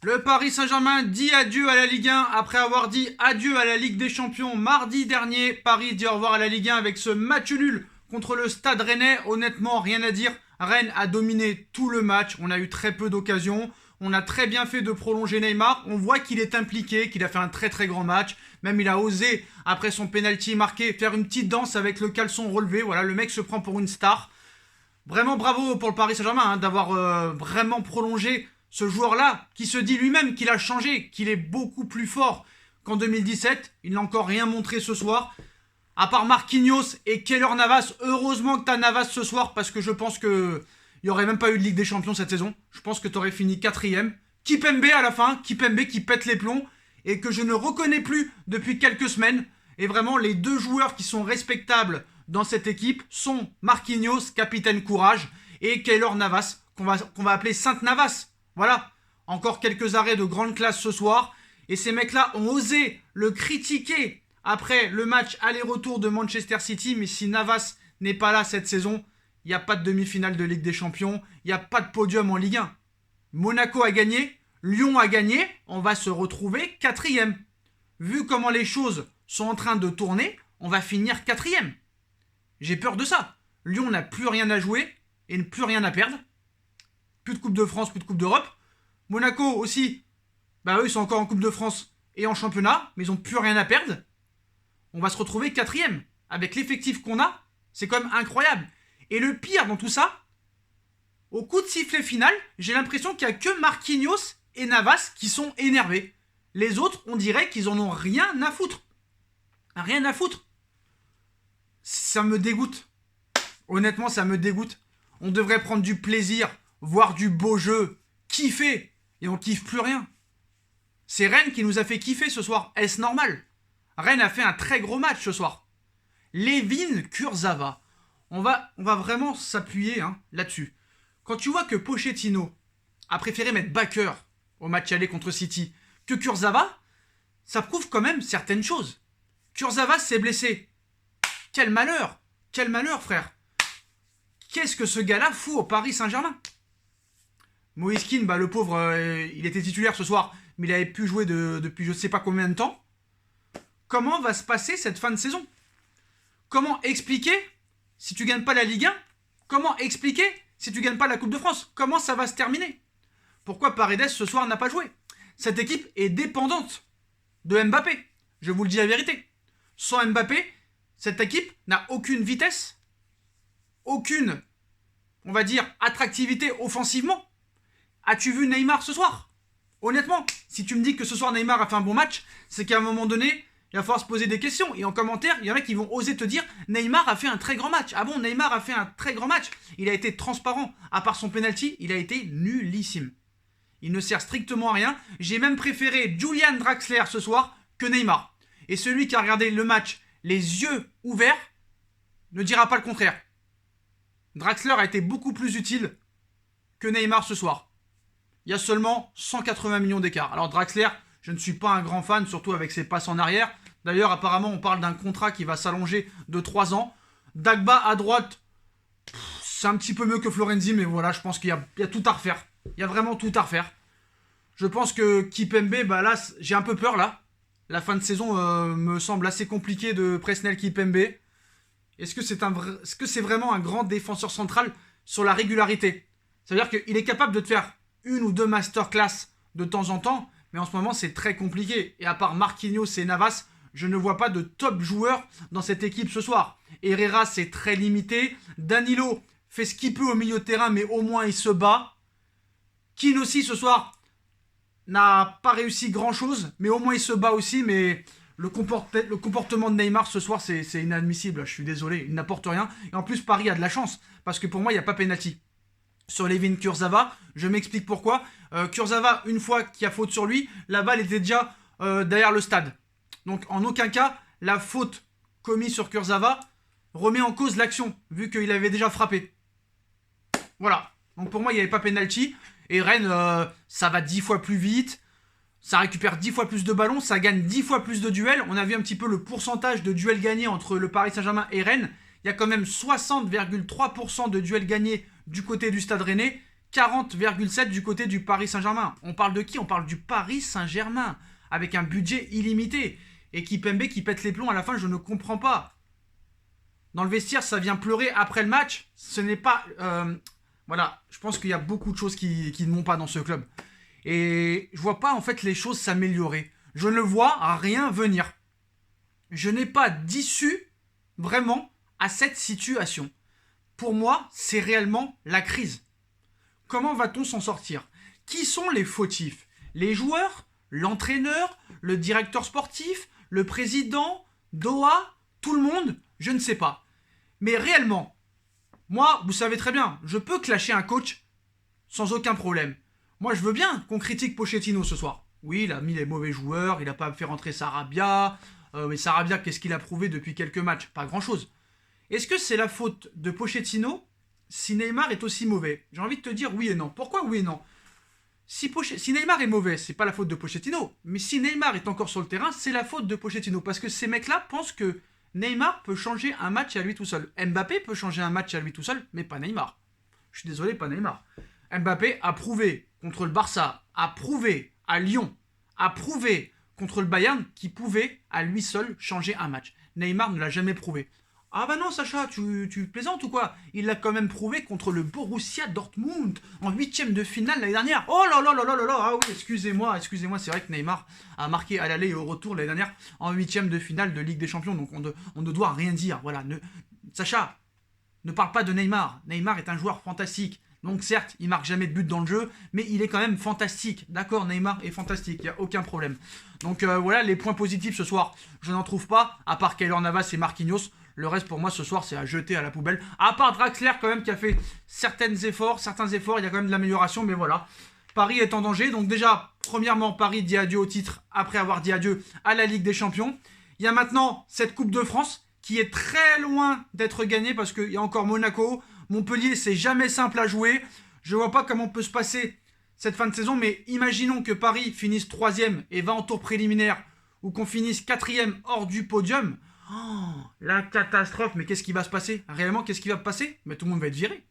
Le Paris Saint-Germain dit adieu à la Ligue 1 après avoir dit adieu à la Ligue des Champions mardi dernier. Paris dit au revoir à la Ligue 1 avec ce match nul contre le Stade Rennais. Honnêtement, rien à dire. Rennes a dominé tout le match. On a eu très peu d'occasions. On a très bien fait de prolonger Neymar. On voit qu'il est impliqué, qu'il a fait un très très grand match. Même il a osé, après son penalty marqué, faire une petite danse avec le caleçon relevé. Voilà, le mec se prend pour une star. Vraiment bravo pour le Paris Saint-Germain d'avoir vraiment prolongé ce joueur-là, qui se dit lui-même qu'il a changé, qu'il est beaucoup plus fort qu'en 2017. Il n'a encore rien montré ce soir. À part Marquinhos et Keylor Navas, heureusement que tu as Navas ce soir, parce que je pense que il n'y aurait même pas eu de Ligue des Champions cette saison. Je pense que tu aurais fini 4ème. Kipembe à la fin, Kipembe qui pète les plombs, et que je ne reconnais plus depuis quelques semaines. Et vraiment, les deux joueurs qui sont respectables dans cette équipe sont Marquinhos, capitaine courage, et Keylor Navas, qu'on va appeler Sainte Navas. Voilà, encore quelques arrêts de grande classe ce soir. Et ces mecs-là ont osé le critiquer après le match aller-retour de Manchester City. Mais si Navas n'est pas là cette saison, il n'y a pas de demi-finale de Ligue des Champions, il n'y a pas de podium en Ligue 1. Monaco a gagné, Lyon a gagné, on va se retrouver 4ème. Vu comment les choses sont en train de tourner, on va finir 4ème. J'ai peur de ça. Lyon n'a plus rien à jouer et plus rien à perdre. Plus de Coupe de France, plus de Coupe d'Europe. Monaco aussi, eux ils sont encore en Coupe de France et en championnat, mais ils n'ont plus rien à perdre. On va se retrouver 4ème. Avec l'effectif qu'on a, c'est quand même incroyable. Et le pire dans tout ça, au coup de sifflet final, j'ai l'impression qu'il n'y a que Marquinhos et Navas qui sont énervés. Les autres, on dirait qu'ils en ont rien à foutre. Rien à foutre. Ça me dégoûte. Honnêtement, ça me dégoûte. On devrait prendre du plaisir, voir du beau jeu, kiffer. Et on kiffe plus rien. C'est Rennes qui nous a fait kiffer ce soir. Est-ce normal? Rennes a fait un très gros match ce soir. Layvin Kurzawa. On va vraiment s'appuyer là-dessus. Quand tu vois que Pochettino a préféré mettre Bakker au match aller contre City que Kurzawa, ça prouve quand même certaines choses. Kurzawa s'est blessé. Quel malheur, frère. Qu'est-ce que ce gars-là fout au Paris Saint-Germain? Moïse Kean, le pauvre, il était titulaire ce soir, mais il avait pu jouer depuis je ne sais pas combien de temps. Comment va se passer cette fin de saison? Comment expliquer si tu gagnes pas la Ligue 1? Comment expliquer si tu gagnes pas la Coupe de France? Comment ça va se terminer? Pourquoi Paredes ce soir n'a pas joué? Cette équipe est dépendante de Mbappé. Je vous le dis la vérité. Sans Mbappé, cette équipe n'a aucune vitesse, aucune, on va dire, attractivité offensivement. As-tu vu Neymar ce soir? Honnêtement, si tu me dis que ce soir Neymar a fait un bon match, c'est qu'à un moment donné, il va falloir se poser des questions. Et en commentaire, il y en a qui vont oser te dire Neymar a fait un très grand match. Ah bon, Neymar a fait un très grand match. Il a été transparent. À part son penalty, il a été nullissime. Il ne sert strictement à rien. J'ai même préféré Julian Draxler ce soir que Neymar. Et celui qui a regardé le match les yeux ouverts ne dira pas le contraire. Draxler a été beaucoup plus utile que Neymar ce soir. Il y a seulement 180 millions d'écart. Alors Draxler, je ne suis pas un grand fan, surtout avec ses passes en arrière. D'ailleurs, apparemment, on parle d'un contrat qui va s'allonger de 3 ans. Dagba à droite, c'est un petit peu mieux que Florenzi, mais voilà, je pense qu'il y a tout à refaire. Il y a vraiment tout à refaire. Je pense que Kipembe, là, j'ai un peu peur, là. La fin de saison me semble assez compliquée de Presnel Kipembe. Est-ce que c'est vraiment un grand défenseur central sur la régularité? Ça veut dire qu'il est capable de te faire une ou deux masterclass de temps en temps, mais en ce moment, c'est très compliqué. Et à part Marquinhos et Navas, je ne vois pas de top joueurs dans cette équipe ce soir. Herrera, c'est très limité. Danilo fait ce qu'il peut au milieu de terrain, mais au moins il se bat. Kean aussi, ce soir, n'a pas réussi grand-chose, mais au moins il se bat aussi. Mais le comportement de Neymar ce soir, c'est inadmissible. Je suis désolé, il n'apporte rien. Et en plus, Paris a de la chance, parce que pour moi, il n'y a pas pénalty sur Layvin Kurzawa. Je m'explique pourquoi. Kurzawa, une fois qu'il y a faute sur lui, la balle était déjà derrière le stade. Donc en aucun cas, la faute commise sur Kurzawa remet en cause l'action, vu qu'il avait déjà frappé. Voilà. Donc pour moi, il n'y avait pas pénalty. Et Rennes, ça va 10 fois plus vite. Ça récupère 10 fois plus de ballons. Ça gagne 10 fois plus de duels. On a vu un petit peu le pourcentage de duels gagnés entre le Paris Saint-Germain et Rennes. Il y a quand même 60,3% de duels gagnés du côté du Stade Rennais, 40,7 du côté du Paris Saint-Germain. On parle de qui? On parle du Paris Saint-Germain, avec un budget illimité. Et Kimpembe qui pète les plombs à la fin, je ne comprends pas. Dans le vestiaire, ça vient pleurer après le match. Ce n'est pas... voilà, je pense qu'il y a beaucoup de choses qui ne vont pas dans ce club. Et je vois pas en fait les choses s'améliorer. Je ne vois rien venir. Je n'ai pas d'issue vraiment à cette situation. Pour moi, c'est réellement la crise. Comment va-t-on s'en sortir? Qui sont les fautifs? Les joueurs? L'entraîneur? Le directeur sportif? Le président? Doha? Tout le monde? Je ne sais pas. Mais réellement, moi, vous savez très bien, je peux clasher un coach sans aucun problème. Moi, je veux bien qu'on critique Pochettino ce soir. Oui, il a mis les mauvais joueurs, il n'a pas fait rentrer Sarabia. Mais Sarabia, qu'est-ce qu'il a prouvé depuis quelques matchs? Pas grand-chose. Est-ce que c'est la faute de Pochettino si Neymar est aussi mauvais? J'ai envie de te dire oui et non. Pourquoi oui et non? Si Neymar est mauvais, c'est pas la faute de Pochettino. Mais si Neymar est encore sur le terrain, c'est la faute de Pochettino. Parce que ces mecs-là pensent que Neymar peut changer un match à lui tout seul. Mbappé peut changer un match à lui tout seul, mais pas Neymar. Je suis désolé, pas Neymar. Mbappé a prouvé contre le Barça, a prouvé à Lyon, a prouvé contre le Bayern qu'il pouvait à lui seul changer un match. Neymar ne l'a jamais prouvé. Ah bah non Sacha, tu plaisantes ou quoi? Il l'a quand même prouvé contre le Borussia Dortmund en 8ème de finale l'année dernière. Oh là là là là là là. Ah oui, excusez-moi, c'est vrai que Neymar a marqué à l'aller et au retour l'année dernière en 8ème de finale de Ligue des Champions, donc on ne doit rien dire. Voilà, Sacha, ne parle pas de Neymar. Neymar est un joueur fantastique. Donc certes, il marque jamais de but dans le jeu, mais il est quand même fantastique. D'accord, Neymar est fantastique, il n'y a aucun problème. Donc voilà, les points positifs ce soir, je n'en trouve pas, à part Keylor Navas et Marquinhos. Le reste pour moi ce soir, c'est à jeter à la poubelle. À part Draxler quand même qui a fait certains efforts, il y a quand même de l'amélioration, mais voilà. Paris est en danger, donc déjà, premièrement, Paris dit adieu au titre après avoir dit adieu à la Ligue des Champions. Il y a maintenant cette Coupe de France qui est très loin d'être gagnée parce qu'il y a encore Monaco. Montpellier, c'est jamais simple à jouer. Je vois pas comment peut se passer cette fin de saison, mais imaginons que Paris finisse 3ème et va en tour préliminaire, ou qu'on finisse 4ème hors du podium. Oh, la catastrophe, mais qu'est-ce qui va se passer? Réellement, qu'est-ce qui va se passer? Mais tout le monde va être viré.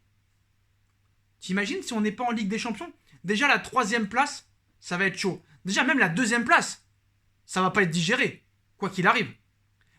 T'imagines si on n'est pas en Ligue des Champions? Déjà la 3ème place, ça va être chaud. Déjà même la 2ème place, ça va pas être digéré, quoi qu'il arrive.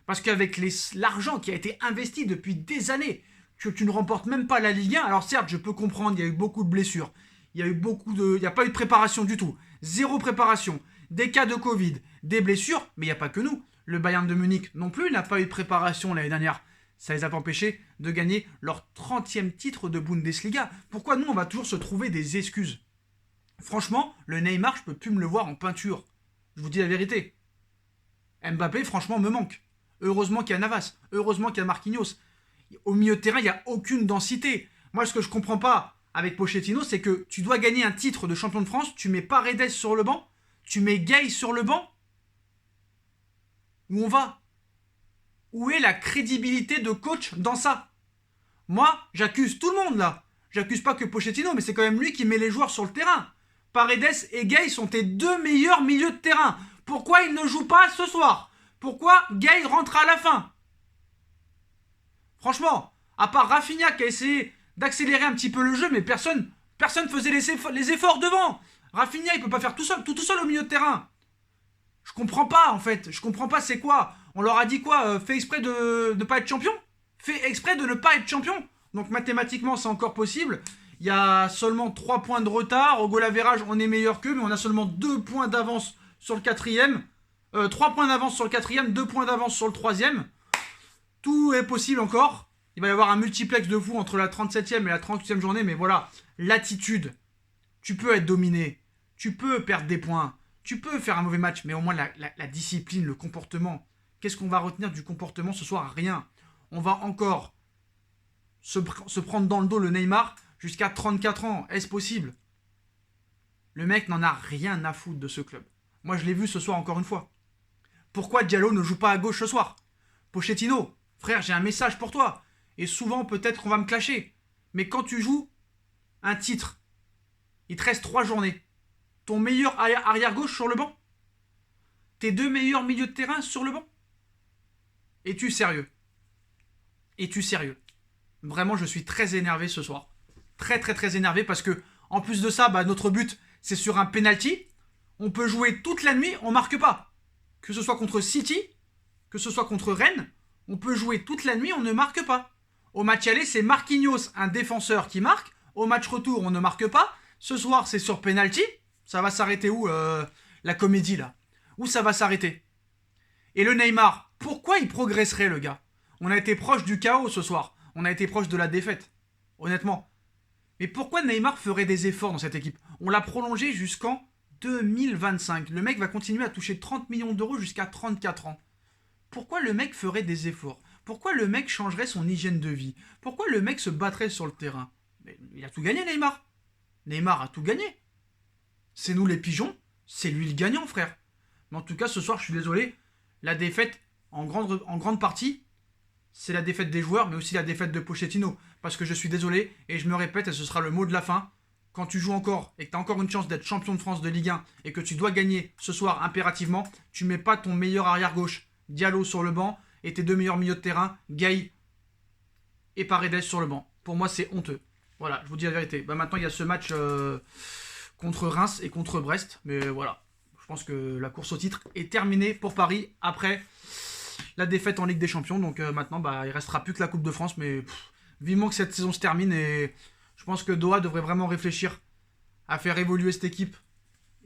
Parce qu'avec l'argent qui a été investi depuis des années, que tu ne remportes même pas la Ligue 1, alors certes, je peux comprendre, il y a eu beaucoup de blessures, il n'y a pas eu de préparation du tout, zéro préparation, des cas de Covid, des blessures, mais il n'y a pas que nous. Le Bayern de Munich non plus n'a pas eu de préparation l'année dernière. Ça les a pas empêchés de gagner leur 30e titre de Bundesliga. Pourquoi nous, on va toujours se trouver des excuses? Franchement, le Neymar, je peux plus me le voir en peinture. Je vous dis la vérité. Mbappé, franchement, me manque. Heureusement qu'il y a Navas, heureusement qu'il y a Marquinhos. Au milieu de terrain, il n'y a aucune densité. Moi, ce que je comprends pas avec Pochettino, c'est que tu dois gagner un titre de champion de France, tu mets Paredes sur le banc, tu mets Gay sur le banc. Où on va? Où est la crédibilité de coach dans ça? Moi, j'accuse tout le monde là. J'accuse pas que Pochettino, mais c'est quand même lui qui met les joueurs sur le terrain. Paredes et Gay sont tes deux meilleurs milieux de terrain. Pourquoi ils ne jouent pas ce soir? Pourquoi Gay rentre à la fin? Franchement, à part Rafinha qui a essayé d'accélérer un petit peu le jeu, mais personne faisait les efforts devant. Rafinha, il peut pas faire tout seul au milieu de terrain. Je comprends pas en fait. Je comprends pas c'est quoi. On leur a dit quoi? Fais exprès de ne pas être champion? Fais exprès de ne pas être champion? Donc mathématiquement, c'est encore possible. Il y a seulement 3 points de retard. Au goal average, on est meilleur qu'eux, mais on a seulement 2 points d'avance sur le 4ème. 3 points d'avance sur le 4ème, 2 points d'avance sur le 3ème. Tout est possible encore. Il va y avoir un multiplex de fou entre la 37ème et la 38ème journée, mais voilà, l'attitude. Tu peux être dominé, tu peux perdre des points, tu peux faire un mauvais match, mais au moins la discipline, le comportement. Qu'est-ce qu'on va retenir du comportement ce soir? Rien. On va encore se prendre dans le dos le Neymar jusqu'à 34 ans. Est-ce possible? Le mec n'en a rien à foutre de ce club. Moi, je l'ai vu ce soir encore une fois. Pourquoi Diallo ne joue pas à gauche ce soir? Pochettino, frère, j'ai un message pour toi. Et souvent, peut-être qu'on va me clasher. Mais quand tu joues un titre, il te reste 3 journées. Ton meilleur arrière-gauche sur le banc? Tes 2 meilleurs milieux de terrain sur le banc? Es-tu sérieux? Es-tu sérieux? Vraiment, je suis très énervé ce soir. Très, très, très énervé parce que, En plus de ça, notre but, c'est sur un penalty. On peut jouer toute la nuit, on marque pas. Que ce soit contre City, que ce soit contre Rennes, on peut jouer toute la nuit, on ne marque pas. Au match aller, c'est Marquinhos, un défenseur qui marque. Au match retour, on ne marque pas. Ce soir, c'est sur penalty. Ça va s'arrêter où, la comédie, là? Où ça va s'arrêter? Et le Neymar, pourquoi il progresserait, le gars? On a été proche du chaos ce soir. On a été proche de la défaite. Honnêtement. Mais pourquoi Neymar ferait des efforts dans cette équipe? On l'a prolongé jusqu'en 2025. Le mec va continuer à toucher 30 millions d'euros jusqu'à 34 ans. Pourquoi le mec ferait des efforts? Pourquoi le mec changerait son hygiène de vie? Pourquoi le mec se battrait sur le terrain? Mais il a tout gagné, Neymar. Neymar a tout gagné. C'est nous les pigeons, c'est lui le gagnant, frère. Mais en tout cas, ce soir, je suis désolé, la défaite, en grande partie, c'est la défaite des joueurs, mais aussi la défaite de Pochettino. Parce que je suis désolé, et je me répète, et ce sera le mot de la fin, quand tu joues encore, et que tu as encore une chance d'être champion de France de Ligue 1, et que tu dois gagner ce soir impérativement, tu mets pas ton meilleur arrière-gauche, Diallo, sur le banc, et tes deux meilleurs milieux de terrain, Gay et Paredes, sur le banc. Pour moi, c'est honteux. Voilà, je vous dis la vérité. Maintenant, il y a ce match contre Reims et contre Brest, mais voilà. Je pense que la course au titre est terminée pour Paris après la défaite en Ligue des Champions. Donc maintenant, il restera plus que la Coupe de France. Mais vivement que cette saison se termine. Et je pense que Doha devrait vraiment réfléchir à faire évoluer cette équipe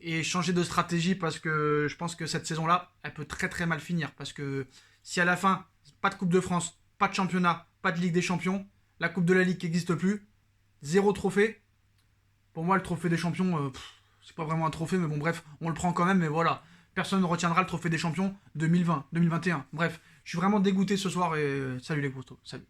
et changer de stratégie. Parce que je pense que cette saison-là, elle peut très très mal finir. Parce que si à la fin, pas de Coupe de France, pas de championnat, pas de Ligue des Champions, la Coupe de la Ligue qui n'existe plus, 0 trophée. Pour moi, le trophée des champions... c'est pas vraiment un trophée, mais bon, bref, on le prend quand même, mais voilà. Personne ne retiendra le trophée des champions 2020, 2021. Bref, je suis vraiment dégoûté ce soir et salut les potos. Salut.